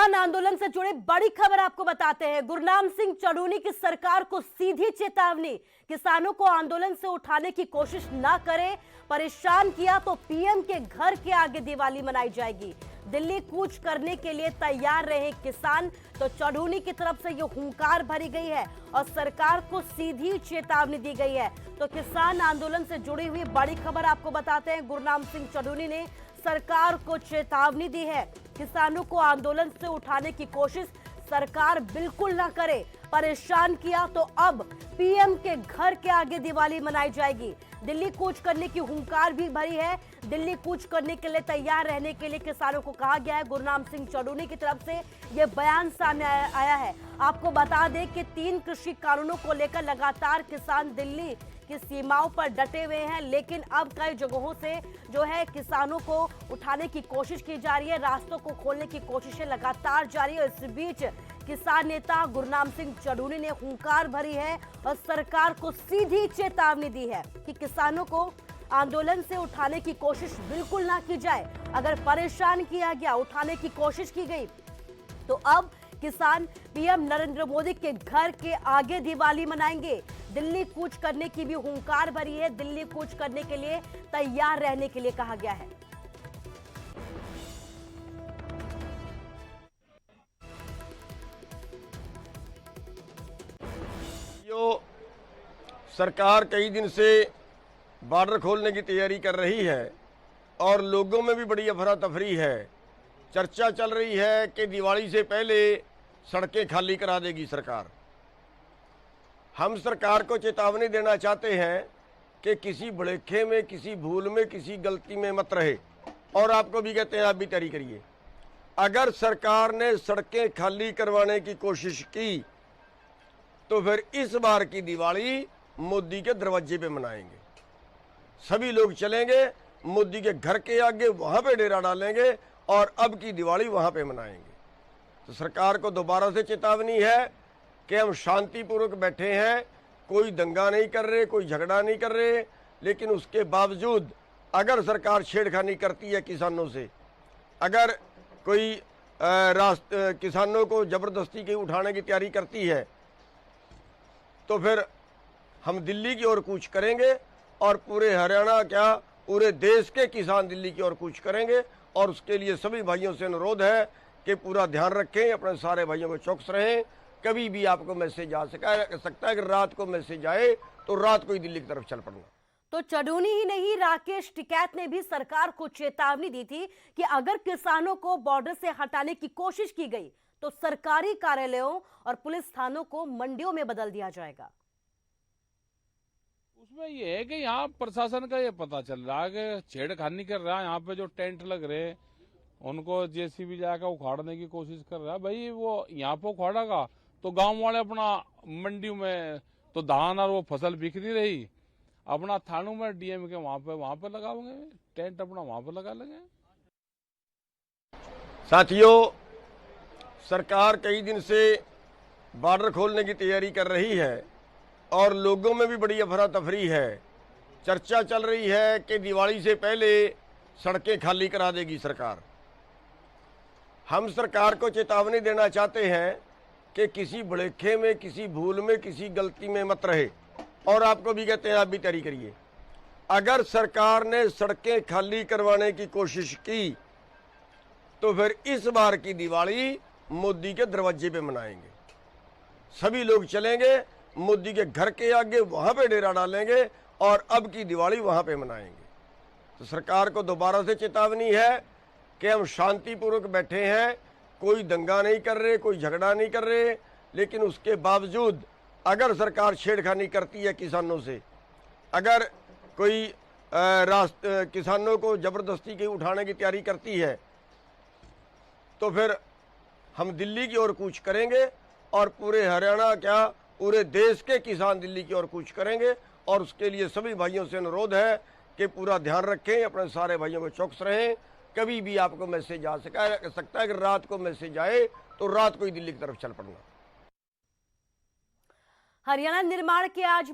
किसान आंदोलन से जुड़े बड़ी खबर आपको बताते हैं। गुरनाम सिंह चढ़ूनी की सरकार को सीधी चेतावनी, किसानों को आंदोलन से उठाने की कोशिश ना करें, परेशान किया तो पीएम के घर के आगे दिवाली मनाई जाएगी। दिल्ली कूच करने के लिए तैयार रहे किसान, तो चढ़ूनी की तरफ से ये हुंकार भरी गई है और सरकार को सीधी चेतावनी दी गई है। तो किसान आंदोलन से जुड़ी हुई बड़ी खबर आपको बताते हैं। गुरनाम सिंह चढ़ूनी ने सरकार को चेतावनी दी है, किसानों को आंदोलन से उठाने की कोशिश सरकार बिल्कुल ना करे, परेशान किया तो अब पीएम के घर के आगे दिवाली मनाई जाएगी। दिल्ली कूच करने की हुंकार भी भरी है। दिल्ली कूच करने के लिए तैयार रहने के लिए किसानों को कहा गया है। गुरनाम सिंह चढ़ूनी की तरफ से यह बयान सामने आया है। आपको बता दें कि 3 कृषि कानूनों को लेकर लगातार किसान दिल्ली की सीमाओं पर डटे हुए हैं, लेकिन अब कई जगहों से जो है किसानों को उठाने की कोशिश की जा रही है, रास्तों को खोलने की कोशिशें लगातार जारी है। इस बीच किसान नेता गुरनाम सिंह चढ़ूनी ने हुंकार भरी है और सरकार को सीधी चेतावनी दी है कि किसानों को आंदोलन से उठाने की कोशिश बिल्कुल ना की जाए। अगर परेशान किया गया, उठाने की कोशिश की गई, तो अब किसान पीएम नरेंद्र मोदी के घर के आगे दिवाली मनाएंगे। दिल्ली कूच करने की भी हुंकार भरी है। दिल्ली कूच करने के लिए तैयार रहने के लिए कहा गया है। जो सरकार कई दिन से बॉर्डर खोलने की तैयारी कर रही है और लोगों में भी बड़ी अफरा तफरी है। चर्चा चल रही है कि दिवाली से पहले सड़कें खाली करा देगी सरकार। हम सरकार को चेतावनी देना चाहते हैं कि किसी भुलेखे में, किसी भूल में, किसी गलती में मत रहे, और आपको भी कहते हैं आप भी तैयारी करिए। अगर सरकार ने सड़कें खाली करवाने की कोशिश की तो फिर इस बार की दिवाली मोदी के दरवाजे पे मनाएंगे। सभी लोग चलेंगे मोदी के घर के आगे, वहां पे डेरा डालेंगे और अब की दिवाली वहां पे मनाएंगे। तो सरकार को दोबारा से चेतावनी है कि हम शांतिपूर्वक बैठे हैं, कोई दंगा नहीं कर रहे, कोई झगड़ा नहीं कर रहे, लेकिन उसके बावजूद अगर सरकार छेड़खानी करती है किसानों से, अगर कोई किसानों को जबरदस्ती के उठाने की तैयारी करती है, तो फिर हम दिल्ली की ओर कूच करेंगे और पूरे हरियाणा क्या पूरे देश के किसान दिल्ली की ओर कूच करेंगे। और उसके लिए सभी भाइयों से अनुरोध है कि पूरा ध्यान रखें, अपने सारे भाइयों को चौकस रहें। कभी भी आपको मैसेज आ सकता है, अगर रात को मैसेज आए तो रात को ही दिल्ली की तरफ चल पड़ना। तो चढ़ूनी ही नहीं, राकेश टिकैत ने भी सरकार को चेतावनी दी थी कि अगर किसानों को बॉर्डर से हटाने की कोशिश की गई तो सरकारी कार्यालयों और पुलिस थानों को मंडियों में बदल दिया जाएगा। उसमें ये है कि यहाँ प्रशासन का ये पता चल रहा है कि छेड़खानी कर रहा है। यहाँ पे जो टेंट लग रहे उनको जेसीबी जाकर उखाड़ने की कोशिश कर रहा है। भाई वो यहाँ पे उखाड़ेगा तो गांव वाले अपना मंडी में तो धान और वो फसल बिखरी रही, अपना थानों में डीएम के वहां पे लगाओगे टेंट, अपना वहां पे लगा लेंगे। साथियों, सरकार कई दिन से बॉर्डर खोलने की तैयारी कर रही है और लोगों में भी बड़ी अफरा तफरी है। चर्चा चल रही है कि दिवाली से पहले सड़कें खाली करा देगी सरकार। हम सरकार को चेतावनी देना चाहते हैं कि किसी भुलेखे में, किसी भूल में, किसी गलती में मत रहे, और आपको भी कहते हैं आप भी तैयारी करिए। अगर सरकार ने सड़कें खाली करवाने की कोशिश की तो फिर इस बार की दिवाली मोदी के दरवाजे पे मनाएंगे। सभी लोग चलेंगे मोदी के घर के आगे, वहां पे डेरा डालेंगे और अब की दिवाली वहां पे मनाएंगे। तो सरकार को दोबारा से चेतावनी है कि हम शांतिपूर्वक बैठे हैं, कोई दंगा नहीं कर रहे, कोई झगड़ा नहीं कर रहे, लेकिन उसके बावजूद अगर सरकार छेड़खानी करती है किसानों से, अगर कोई किसानों को जबरदस्ती के उठाने की तैयारी करती है, तो फिर हम दिल्ली की ओर कूच करेंगे और पूरे हरियाणा क्या पूरे देश के किसान दिल्ली की ओर कूच करेंगे। और उसके लिए सभी भाइयों से अनुरोध है कि पूरा ध्यान रखें, अपने सारे भाइयों को चौकस रहें। कभी भी आपको मैसेज आ सकता है, अगर रात को मैसेज आए तो रात को ही दिल्ली की तरफ चल पड़ना। हरियाणा निर्माण के आज